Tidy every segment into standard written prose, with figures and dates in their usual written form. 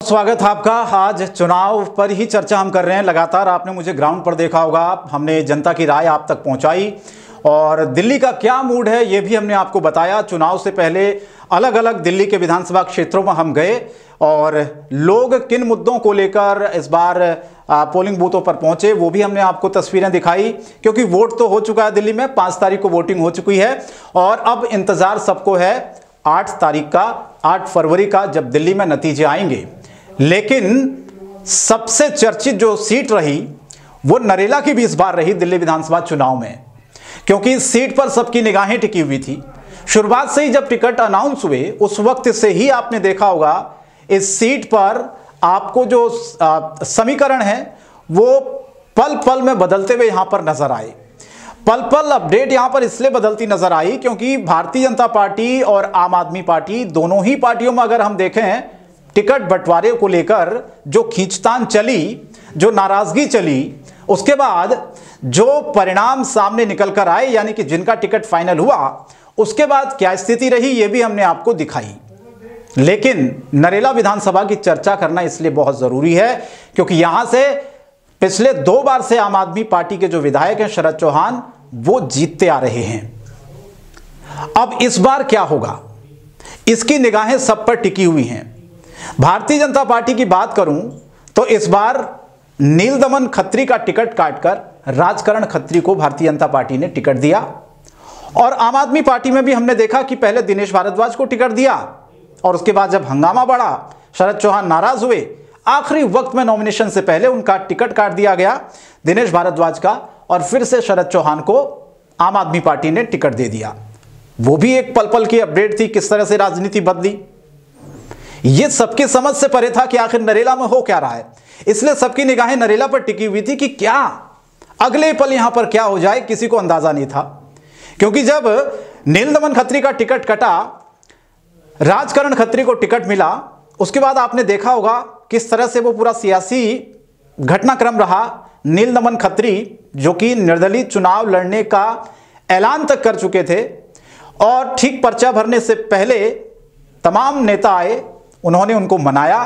स्वागत है आपका। आज चुनाव पर ही चर्चा हम कर रहे हैं। लगातार आपने मुझे ग्राउंड पर देखा होगा, हमने जनता की राय आप तक पहुंचाई और दिल्ली का क्या मूड है ये भी हमने आपको बताया। चुनाव से पहले अलग अलग दिल्ली के विधानसभा क्षेत्रों में हम गए और लोग किन मुद्दों को लेकर इस बार पोलिंग बूथों पर पहुंचे वो भी हमने आपको तस्वीरें दिखाई। क्योंकि वोट तो हो चुका है दिल्ली में, 5 तारीख को वोटिंग हो चुकी है और अब इंतजार सबको है 8 तारीख का, 8 फरवरी का, जब दिल्ली में नतीजे आएंगे। लेकिन सबसे चर्चित जो सीट रही वो नरेला की भी इस बार रही दिल्ली विधानसभा चुनाव में, क्योंकि इस सीट पर सबकी निगाहें टिकी हुई थी। शुरुआत से ही जब टिकट अनाउंस हुए उस वक्त से ही आपने देखा होगा इस सीट पर आपको जो समीकरण है वो पल पल में बदलते हुए यहां पर नजर आए। पल पल अपडेट यहां पर इसलिए बदलती नजर आई क्योंकि भारतीय जनता पार्टी और आम आदमी पार्टी, दोनों ही पार्टियों में अगर हम देखें टिकट बंटवारे को लेकर जो खींचतान चली, जो नाराजगी चली, उसके बाद जो परिणाम सामने निकल कर आए, यानी कि जिनका टिकट फाइनल हुआ, उसके बाद क्या स्थिति रही ये भी हमने आपको दिखाई। लेकिन नरेला विधानसभा की चर्चा करना इसलिए बहुत जरूरी है क्योंकि यहां से पिछले 2 बार से आम आदमी पार्टी के जो विधायक हैं शरद चौहान, वो जीतते आ रहे हैं। अब इस बार क्या होगा इसकी निगाहें सब पर टिकी हुई हैं। भारतीय जनता पार्टी की बात करूं तो इस बार नीलदमन खत्री का टिकट काटकर राजकरण खत्री को भारतीय जनता पार्टी ने टिकट दिया। और आम आदमी पार्टी में भी हमने देखा कि पहले दिनेश भारद्वाज को टिकट दिया और उसके बाद जब हंगामा बढ़ा, शरद चौहान नाराज हुए, आखिरी वक्त में नॉमिनेशन से पहले उनका टिकट काट दिया गया दिनेश भारद्वाज का और फिर से शरद चौहान को आम आदमी पार्टी ने टिकट दे दिया। वो भी एक पल पल की अपडेट थी, किस तरह से राजनीति बदली। ये सबकी समझ से परे था कि आखिर नरेला में हो क्या रहा है, इसलिए सबकी निगाहें नरेला पर टिकी हुई थी कि क्या अगले पल यहां पर क्या हो जाए, किसी को अंदाजा नहीं था। क्योंकि जब नीलदमन खत्री का टिकट कटा, राजकरण खत्री को टिकट मिला, उसके बाद आपने देखा होगा किस तरह से वो पूरा सियासी घटनाक्रम रहा। नीलदमन खत्री जो कि निर्दलीय चुनाव लड़ने का ऐलान तक कर चुके थे और ठीक पर्चा भरने से पहले तमाम नेता आए, उन्होंने उनको मनाया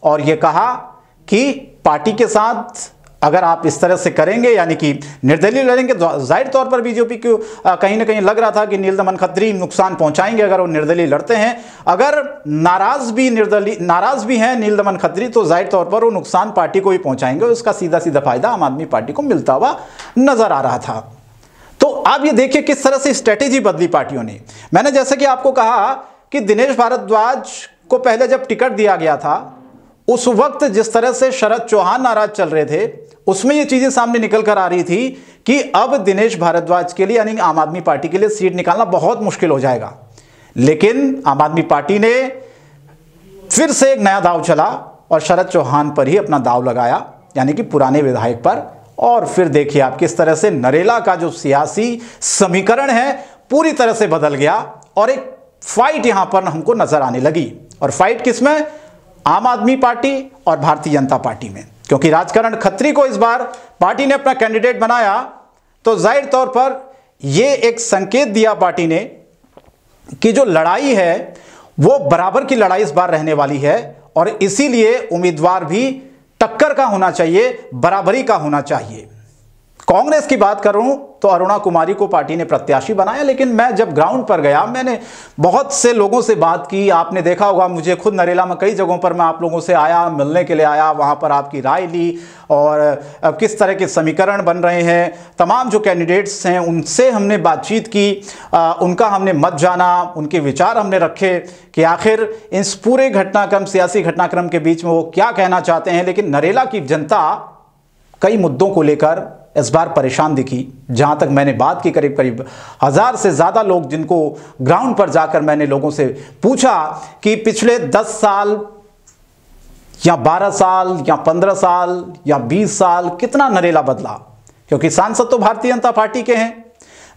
और यह कहा कि पार्टी के साथ अगर आप इस तरह से करेंगे, यानी कि निर्दलीय लड़ेंगे, तो जाहिर तौर पर बीजेपी को कहीं ना कहीं लग रहा था कि नीलदमन खत्री नुकसान पहुंचाएंगे अगर वो निर्दलीय लड़ते हैं। अगर नाराज भी हैं नीलदमन खत्री तो जाहिर तौर पर वो नुकसान पार्टी को ही पहुंचाएंगे। उसका सीधा सीधा फायदा आम आदमी पार्टी को मिलता हुआ नजर आ रहा था। तो आप ये देखिए किस तरह से स्ट्रेटेजी बदली पार्टियों ने। मैंने जैसे कि आपको कहा कि दिनेश भारद्वाज को पहले जब टिकट दिया गया था उस वक्त जिस तरह से शरद चौहान नाराज चल रहे थे, उसमें ये चीजें सामने निकल कर आ रही थी कि अब दिनेश भारद्वाज के लिए, यानी आम आदमी पार्टी के लिए सीट निकालना बहुत मुश्किल हो जाएगा। लेकिन आम आदमी पार्टी ने फिर से एक नया दाव चला और शरद चौहान पर ही अपना दाव लगाया, यानी कि पुराने विधायक पर। और फिर देखिए आप किस तरह से नरेला का जो सियासी समीकरण है पूरी तरह से बदल गया और एक फाइट यहां पर हमको नजर आने लगी। और फाइट किसमें? आम आदमी पार्टी और भारतीय जनता पार्टी में। क्योंकि राजकरण खत्री को इस बार पार्टी ने अपना कैंडिडेट बनाया तो जाहिर तौर पर यह एक संकेत दिया पार्टी ने कि जो लड़ाई है वो बराबर की लड़ाई इस बार रहने वाली है और इसीलिए उम्मीदवार भी टक्कर का होना चाहिए, बराबरी का होना चाहिए। कांग्रेस की बात करूं तो अरुणा कुमारी को पार्टी ने प्रत्याशी बनाया, लेकिन मैं जब ग्राउंड पर गया मैंने बहुत से लोगों से बात की। आपने देखा होगा मुझे खुद नरेला में कई जगहों पर मैं आप लोगों से आया, मिलने के लिए आया, वहां पर आपकी राय ली और किस तरह के समीकरण बन रहे हैं, तमाम जो कैंडिडेट्स हैं उनसे हमने बातचीत की, उनका हमने मत जाना, उनके विचार हमने रखे कि आखिर इस पूरे घटनाक्रम, सियासी घटनाक्रम के बीच में वो क्या कहना चाहते हैं। लेकिन नरेला की जनता कई मुद्दों को लेकर इस बार परेशान दिखी। जहां तक मैंने बात की, करीब करीब 1000 से ज़्यादा लोग, जिनको ग्राउंड पर जाकर मैंने लोगों से पूछा कि पिछले 10 साल या 12 साल या 15 साल या 20 साल कितना नरेला बदला। क्योंकि सांसद तो भारतीय जनता पार्टी के हैं,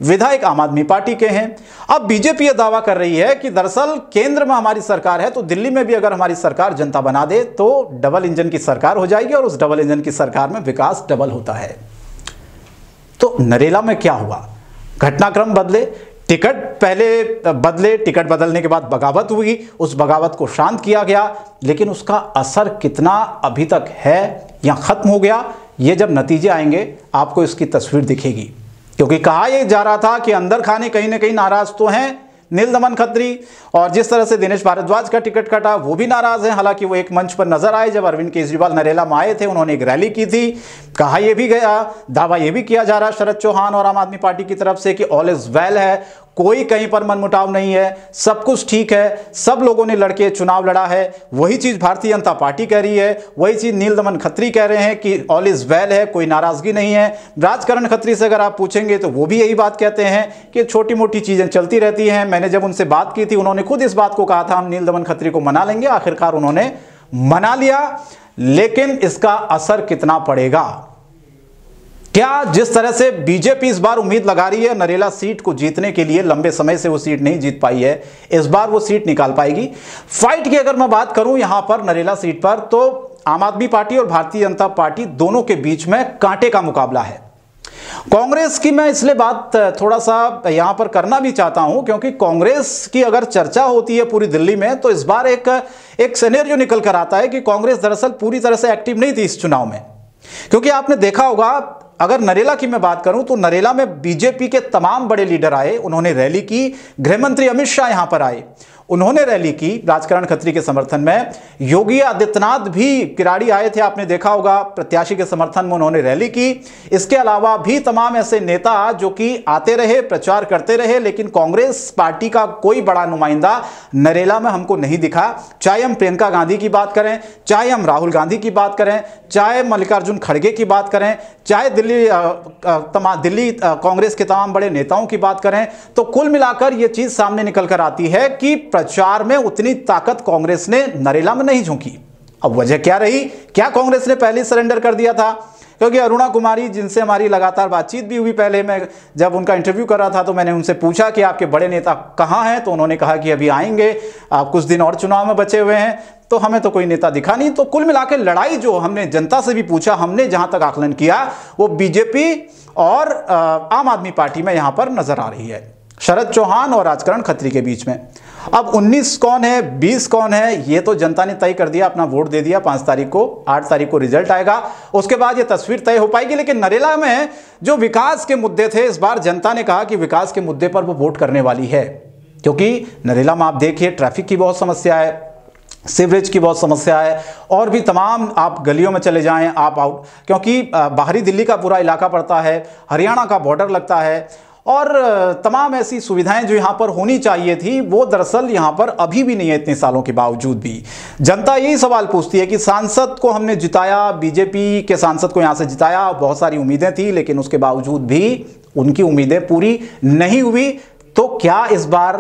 विधायक आम आदमी पार्टी के हैं। अब बीजेपी यह दावा कर रही है कि दरअसल केंद्र में हमारी सरकार है तो दिल्ली में भी अगर हमारी सरकार जनता बना दे तो डबल इंजन की सरकार हो जाएगी और उस डबल इंजन की सरकार में विकास डबल होता है। तो नरेला में क्या हुआ? घटनाक्रम बदले, टिकट पहले बदले, टिकट बदलने के बाद बगावत हुई, उस बगावत को शांत किया गया, लेकिन उसका असर कितना अभी तक है या खत्म हो गया, ये जब नतीजे आएंगे आपको इसकी तस्वीर दिखेगी। क्योंकि कहा यह जा रहा था कि अंदर खाने कहीं ना कहीं नाराज तो हैं नील दमन खत्री, और जिस तरह से दिनेश भारद्वाज का टिकट कटा वो भी नाराज हैं। हालांकि वो एक मंच पर नजर आए जब अरविंद केजरीवाल नरेला में आए थे, उन्होंने एक रैली की थी। कहा यह भी गया, दावा यह भी किया जा रहा है शरद चौहान और आम आदमी पार्टी की तरफ से कि ऑल इज वेल है, कोई कहीं पर मनमुटाव नहीं है, सब कुछ ठीक है, सब लोगों ने लड़के चुनाव लड़ा है। वही चीज भारतीय जनता पार्टी कह रही है, वही चीज नील दमन खत्री कह रहे हैं कि ऑल इज वेल है, कोई नाराजगी नहीं है। राजकरण खत्री से अगर आप पूछेंगे तो वो भी यही बात कहते हैं कि छोटी मोटी चीजें चलती रहती हैं। मैंने जब उनसे बात की थी, उन्होंने खुद इस बात को कहा था हम नील दमन खत्री को मना लेंगे, आखिरकार उन्होंने मना लिया। लेकिन इसका असर कितना पड़ेगा? क्या जिस तरह से बीजेपी इस बार उम्मीद लगा रही है नरेला सीट को जीतने के लिए, लंबे समय से वो सीट नहीं जीत पाई है, इस बार वो सीट निकाल पाएगी। फाइट की अगर मैं बात करूं यहां पर नरेला सीट पर, तो आम आदमी पार्टी और भारतीय जनता पार्टी दोनों के बीच में कांटे का मुकाबला है। कांग्रेस की मैं इसलिए बात थोड़ा सा यहां पर करना भी चाहता हूं क्योंकि कांग्रेस की अगर चर्चा होती है पूरी दिल्ली में तो इस बार एक सिनेरियो निकल कर आता है कि कांग्रेस दरअसल पूरी तरह से एक्टिव नहीं थी इस चुनाव में। क्योंकि आपने देखा होगा, अगर नरेला की मैं बात करूं तो नरेला में बीजेपी के तमाम बड़े लीडर आए, उन्होंने रैली की। गृह मंत्री अमित शाह यहां पर आए, उन्होंने रैली की राजकरण खत्री के समर्थन में। योगी आदित्यनाथ भी किराड़ी आए थे, आपने देखा होगा, प्रत्याशी के समर्थन में उन्होंने रैली की। इसके अलावा भी तमाम ऐसे नेता जो कि आते रहे, प्रचार करते रहे, लेकिन कांग्रेस पार्टी का कोई बड़ा नुमाइंदा नरेला में हमको नहीं दिखा। चाहे हम प्रियंका गांधी की बात करें, चाहे हम राहुल गांधी की बात करें, चाहे मल्लिकार्जुन खड़गे की बात करें, चाहे दिल्ली कांग्रेस के तमाम बड़े नेताओं की बात करें, तो कुल मिलाकर यह चीज सामने निकल कर आती है कि प्रचार में उतनी ताकत कांग्रेस ने नरेला में नहीं झोंकी। अब वजह क्या रही? क्या कांग्रेस ने पहले सरेंडर कर दिया था? क्योंकि अरुणा कुमारी, जिनसे हमारी लगातार बातचीत भी हुई, पहले मैं जब उनका इंटरव्यू कर रहा था तो मैंने उनसे पूछा कि आपके बड़े नेता कहां हैं, तो उन्होंने कहा कि अभी आएंगे, कुछ दिन और चुनाव में बचे हुए हैं, तो हमें तो कोई नेता दिखा नहीं। तो कुल मिलाकर लड़ाई जो हमने जनता से भी पूछा, हमने जहां तक आकलन किया, वो बीजेपी और आम आदमी पार्टी में यहां पर नजर आ रही है, शरद चौहान और राजकरण खत्री के बीच में। अब 19 कौन है, 20 कौन है, ये तो जनता ने तय कर दिया, अपना वोट दे दिया। 5 तारीख को, 8 तारीख को रिजल्ट आएगा, उसके बाद ये तस्वीर तय हो पाएगी। लेकिन नरेला में जो विकास के मुद्दे थे, इस बार जनता ने कहा कि विकास के मुद्दे पर वो वोट करने वाली है। क्योंकि नरेला में आप देखिए ट्रैफिक की बहुत समस्या है, सीवरेज की बहुत समस्या है, और भी तमाम, आप गलियों में चले जाएं, आप आउट, क्योंकि बाहरी दिल्ली का पूरा इलाका पड़ता है, हरियाणा का बॉर्डर लगता है, और तमाम ऐसी सुविधाएं जो यहां पर होनी चाहिए थी वो दरअसल यहां पर अभी भी नहीं है। इतने सालों के बावजूद भी जनता यही सवाल पूछती है कि सांसद को हमने जिताया, बीजेपी के सांसद को यहां से जिताया, बहुत सारी उम्मीदें थी, लेकिन उसके बावजूद भी उनकी उम्मीदें पूरी नहीं हुई। तो क्या इस बार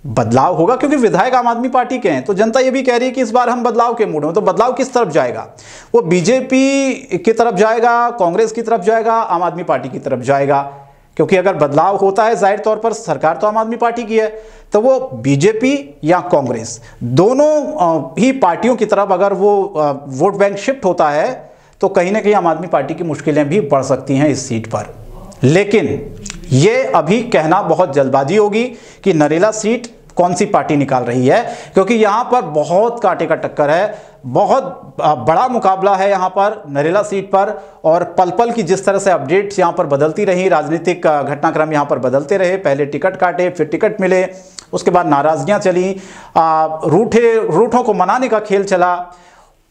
बदलाव होगा? क्योंकि विधायक आम आदमी पार्टी के हैं, तो जनता ये भी कह रही है कि इस बार हम बदलाव के मूड में। तो बदलाव किस तरफ जाएगा? वो बीजेपी की तरफ जाएगा, कांग्रेस की तरफ जाएगा, आम आदमी पार्टी की तरफ जाएगा? क्योंकि अगर बदलाव होता है, जाहिर तौर पर सरकार तो आम आदमी पार्टी की है, तो वो बीजेपी या कांग्रेस, दोनों ही पार्टियों की तरफ अगर वो वोट बैंक शिफ्ट होता है तो कहीं ना कहीं आम आदमी पार्टी की मुश्किलें भी बढ़ सकती हैं इस सीट पर। लेकिन ये अभी कहना बहुत जल्दबाजी होगी कि नरेला सीट कौन सी पार्टी निकाल रही है, क्योंकि यहां पर बहुत कांटे का टक्कर है, बहुत बड़ा मुकाबला है यहां पर नरेला सीट पर। और पल पल की जिस तरह से अपडेट्स यहां पर बदलती रही, राजनीतिक घटनाक्रम यहां पर बदलते रहे, पहले टिकट काटे, फिर टिकट मिले, उसके बाद नाराजगियां चली, रूठों को मनाने का खेल चला।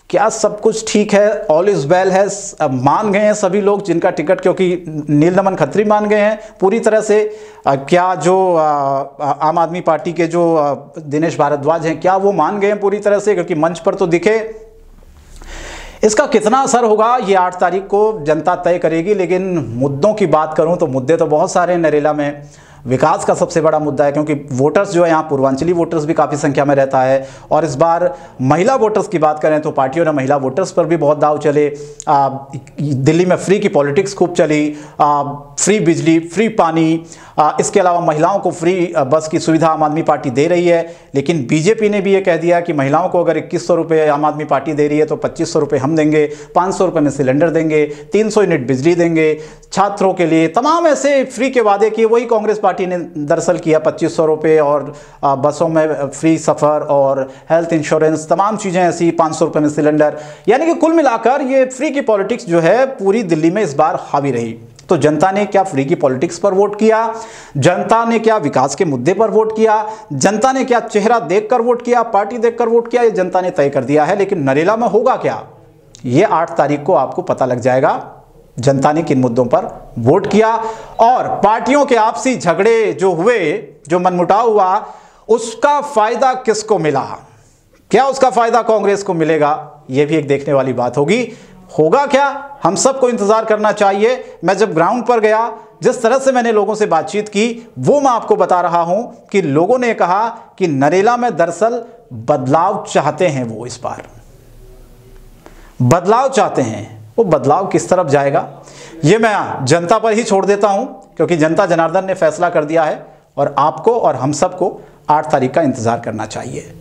क्या सब कुछ ठीक है, ऑल इज वेल है, मान गए हैं सभी लोग जिनका टिकट, क्योंकि नील दमन खत्री मान गए हैं पूरी तरह से। क्या जो आम आदमी पार्टी के जो दिनेश भारद्वाज हैं, क्या वो मान गए हैं पूरी तरह से? क्योंकि मंच पर तो दिखे। इसका कितना असर होगा ये 8 तारीख को जनता तय करेगी। लेकिन मुद्दों की बात करूं तो मुद्दे तो बहुत सारे हैं नरेला में। विकास का सबसे बड़ा मुद्दा है, क्योंकि वोटर्स जो है यहाँ पूर्वांचली वोटर्स भी काफ़ी संख्या में रहता है। और इस बार महिला वोटर्स की बात करें तो पार्टियों ने महिला वोटर्स पर भी बहुत दाव चले। दिल्ली में फ्री की पॉलिटिक्स खूब चली, फ्री बिजली, फ्री पानी, इसके अलावा महिलाओं को फ्री बस की सुविधा आम आदमी पार्टी दे रही है। लेकिन बीजेपी ने भी ये कह दिया कि महिलाओं को अगर 2100 रुपये आम आदमी पार्टी दे रही है तो 2500 रुपये हम देंगे, 500 रुपये में सिलेंडर देंगे, 300 यूनिट बिजली देंगे, छात्रों के लिए तमाम ऐसे फ्री के वादे किए वही कांग्रेस पार्टी ने दरअसल किया 2500 रुपये और बसों में फ्री सफ़र और हेल्थ इंश्योरेंस, तमाम चीज़ें ऐसी, 500 रुपये में सिलेंडर। यानी कि कुल मिलाकर ये फ्री की पॉलिटिक्स जो है पूरी दिल्ली में इस बार हावी रही। तो जनता ने क्या फ्री की पॉलिटिक्स पर वोट किया? जनता ने क्या विकास के मुद्दे पर वोट किया? जनता ने क्या चेहरा देखकर वोट किया, पार्टी देखकर वोट किया? ये जनता ने तय कर दिया है। लेकिन नरेला में होगा क्या, ये 8 तारीख को आपको पता लग जाएगा जनता ने किन मुद्दों पर वोट किया। और पार्टियों के आपसी झगड़े जो हुए, जो मनमुटाव हुआ, उसका फायदा किसको मिला? क्या उसका फायदा कांग्रेस को मिलेगा? यह भी एक देखने वाली बात होगी। होगा क्या, हम सबको इंतजार करना चाहिए। मैं जब ग्राउंड पर गया, जिस तरह से मैंने लोगों से बातचीत की, वो मैं आपको बता रहा हूं कि लोगों ने कहा कि नरेला में दरअसल बदलाव चाहते हैं। वो इस बार बदलाव चाहते हैं। वो बदलाव किस तरफ जाएगा, ये मैं जनता पर ही छोड़ देता हूं, क्योंकि जनता जनार्दन ने फैसला कर दिया है और आपको और हम सबको 8 तारीख का इंतजार करना चाहिए।